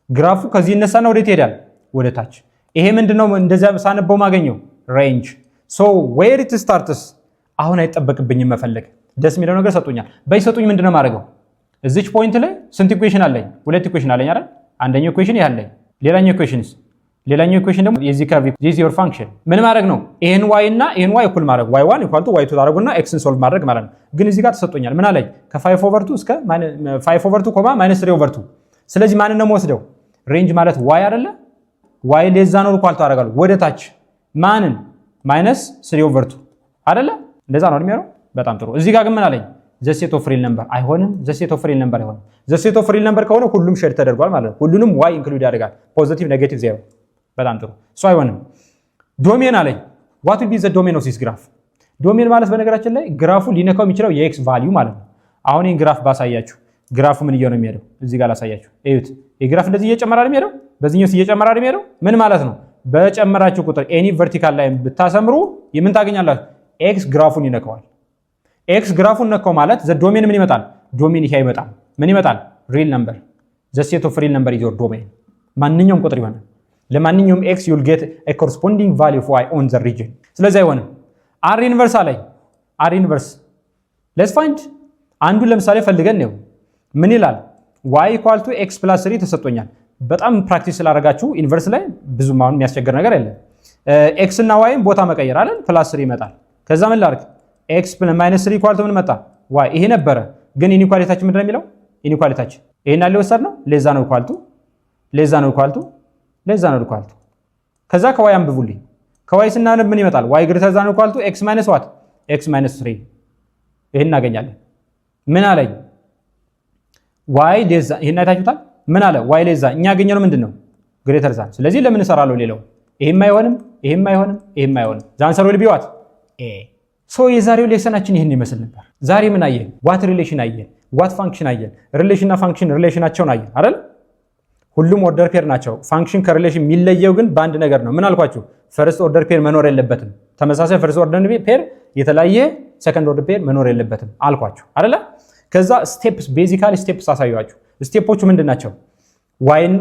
ግራፉ ከዚህ ይነሳና ወዴት ይሄዳል? ወደ ታች። ይሄ ምንድነው? እንደዛ ሳነበው ማገኘው ሬንጅ። ሶ ዌር ኢት ስታርትስ አሁን አይጠበቅብኝም መፈለግ። ደስ የሚለው ነገር ሰጡኛል። በይሰጡኝ ምንድነው ማድረገው? እዚች ፖይንት ላይ ስንት ኢኩዌሽን አለኝ? ሁለት ኢኩዌሽን አለኝ አይደል? አንደኛው ኢኩዌሽን ይሄ አለኝ። ሌላኛው ኢኩዌሽን ደግሞ የዚህ ከርቭ ዚስ ዮር ፋንክሽን ምን ማድረግ ነው? ይሄን y እና ይሄን y እኩል ማድረግ y1 = y2 ታደርጉና x ን ሶልቭ ማድረግ ማለት ነው። ግን እዚህ ጋር ተሰጥቶኛል። ምን አለኝ? ከ5/2 እስከ 5/2 -3/2። ስለዚህ ማንን ነው የምወስደው? ሬንጅ ማለት y አይደለ? y ሌዛ ነው ኢኳል ቱ አደርጋለሁ ወደ ታች። ማንን? -3/2 አይደለ? እንደዛ ነው የሚሆነው። በጣም ጥሩ። እዚህ ጋር ግን ምን አለኝ? ዘ ሴት ኦፍ ሪል ነምበር አይሆንም። ዘ ሴት ኦፍ ሪል ነምበር አይሆንም። ዘ ሴት ኦፍ ሪል ነምበር ከሆነ ሁሉም ሼር ተደርጓል ማለት ነው። ሁሉንም y ኢንክሉድ ያደርጋል። ፖዚቲቭ ኔጌቲቭ ዜሮ። በጣም ጥሩ። እሱ አይሆንም። ዶሜን አለኝ። what will be the domain of this graph? ዶሜን ማለት በነገራችን ላይ ግራፉ ሊነካው የሚችለው የኤክስ ቫልዩ ማለት ነው። አሁን ይሄን ግራፍ ባሳያችሁ ግራፉ ምን እየሆነ የሚሄደው እዚህ ጋር ላሳያችሁ። እዩት። ይሄ ግራፍ እንደዚህ እየጨመረ አይደል የሚሄደው? በዚህኛው እየጨመረ አይደል የሚሄደው? ምን ማለት ነው? በጨመራችሁ ቁጥር ኤኒ ቨርቲካል ላይን ብታሰምሩ ምን ታገኛላችሁ? ኤክስ ግራፉን ይነካዋል። ኤክስ ግራፉን ነካው ማለት ዘ ዶሜን ምን ይመጣል? ዶሜን ይሄ አይመጣም። ምን ይመጣል? ሪል ነምበር። ዘ ሴት ኦፍ ሪል ነምበር ኢዝ ዮር ዶሜን። ማንኛውም ቁጥር ይሆናል። ለማንኛውም x you'll get a corresponding value of y on the region። ስለዚህ አይሆንም። r inverse አለኝ። r inverse let's find አንዱን ለምሳሌ ፈልገን ነው። ምን ይላል? y = x + 3 ተሰጥቶኛል። በጣም ፕራክቲስ ስላደረጋችሁ ኢንቨርስ ላይ ብዙም አሁን የሚያስቸግር ነገር የለም። x እና y ቦታ መቀየር አይደል? +3 ይመጣል። ከዛ ምን ላድርግ? x - 3 = ምን መጣ? y። ይሄ ነበረ። ግን ኢኒኳሊቲያችን ምንድነው የሚለው? ኢኒኳሊቲያችን ይሄን አለ ወሰድነው። ሌዛ ነው ኢኳል ቱ ከዛ ከዋይ አንብቡልኝ። ከዋይ ስናነብ ምን ይመጣል? y ግሬተር ዛን ኢኳል ቱ x - what? x - 3 ይሄን እናገኛለን። ምን አለኝ? y ሌዛ ይሄን አይታችሁታል? ምን አለ? y ሌዛ እኛ ያገኘነው ምንድነው? ግሬተር ዛን። ስለዚህ ለምን እሰራለሁ ሌላው? ይሄም አይሆንም። ዛን ሰር ዊል ቢ what? a ሶ የዛሬው ሌሰናችን ይሄን ይመስል ነበር። ዛሬ ምን አየን? ዋት ሪሌሽን አየን፣ ዋት ፋንክሽን አየን። ሪሌሽን እና ፋንክሽን ሪሌሽናቸውን አየን አይደል? ሁሉም ኦርደር ፔር ናቸው። ፋንክሽን ከሪሌሽን የሚለየው ግን በአንድ ነገር ነው። ምን አልኳችሁ? ፈርስት ኦርደር ፔር መኖር የለበትም። ተመሳሳይ ፈርስት ኦርደር ፔር የተለያየ ሰከንድ ኦርደር ፔር መኖር የለበትም አልኳችሁ አይደለ? ከዛ ስቴፕስ ቤዚካሊ ስቴፕስ አሳያችሁ። ስቴፖቹ ምንድናቸው? ዋይን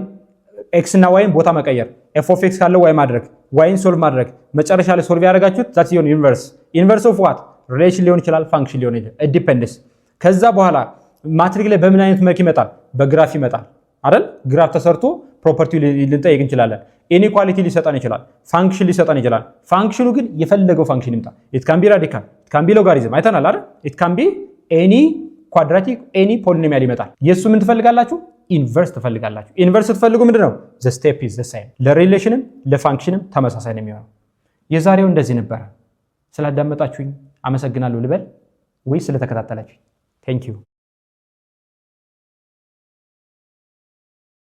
ኤክስ እና ዋይን ቦታ መቀየር፣ ኤፍ ኦፍ ኤክስ ካለው ዋይ ማድረግ፣ ዋይን ሶልቭ ማድረግ፣ መጨረሻ ላይ ሶልቭ ያደረጋችሁት ዛት ሲሆን ኢንቨርስ ኦፍ ዋት? ሪሌሽን ሊሆን ይችላል፣ ፋንክሽን ሊሆን ይችላል፣ ዲፔንደንስ። ከዛ በኋላ ማትሪክ ላይ በምን አይነት መልክ ይመጣል? በግራፍ ይመጣል አይደል? ግራፍ ተሰርቶ ፕሮፐርቲው ልንጠይቅ እንችላለን። ኢኒኳሊቲ ሊሰጠን ይችላል፣ ፋንክሽን ሊሰጠን ይችላል። ፋንክሽኑ ግን የፈለገው ፋንክሽን ይምጣ። ኢት ካን ቢ ራዲካል፣ ኢት ካን ቢ ሎጋሪዝም አይተናል አይደል? ኢት ካን ቢ ኤኒ ኳድራቲክ፣ ኤኒ ፖሊኖሚያል ይመጣል። የሱ ምን ትፈልጋላችሁ? ኢንቨርስ ትፈልጋላችሁ። ኢንቨርስ ትፈልጉ ምንድነው? ዘ ስቴፕ ኢዝ ዘ ሴም። ለሪሌሽንም ለፋንክሽንም ተመሳሳይ ነው የሚሆነው። የዛሬው እንደዚህ ነበረ። ስላዳመጣችሁኝ አመሰግናለሁ ልበል ወይ ስለተከታተላችሁኝ? ቴንክ ዩ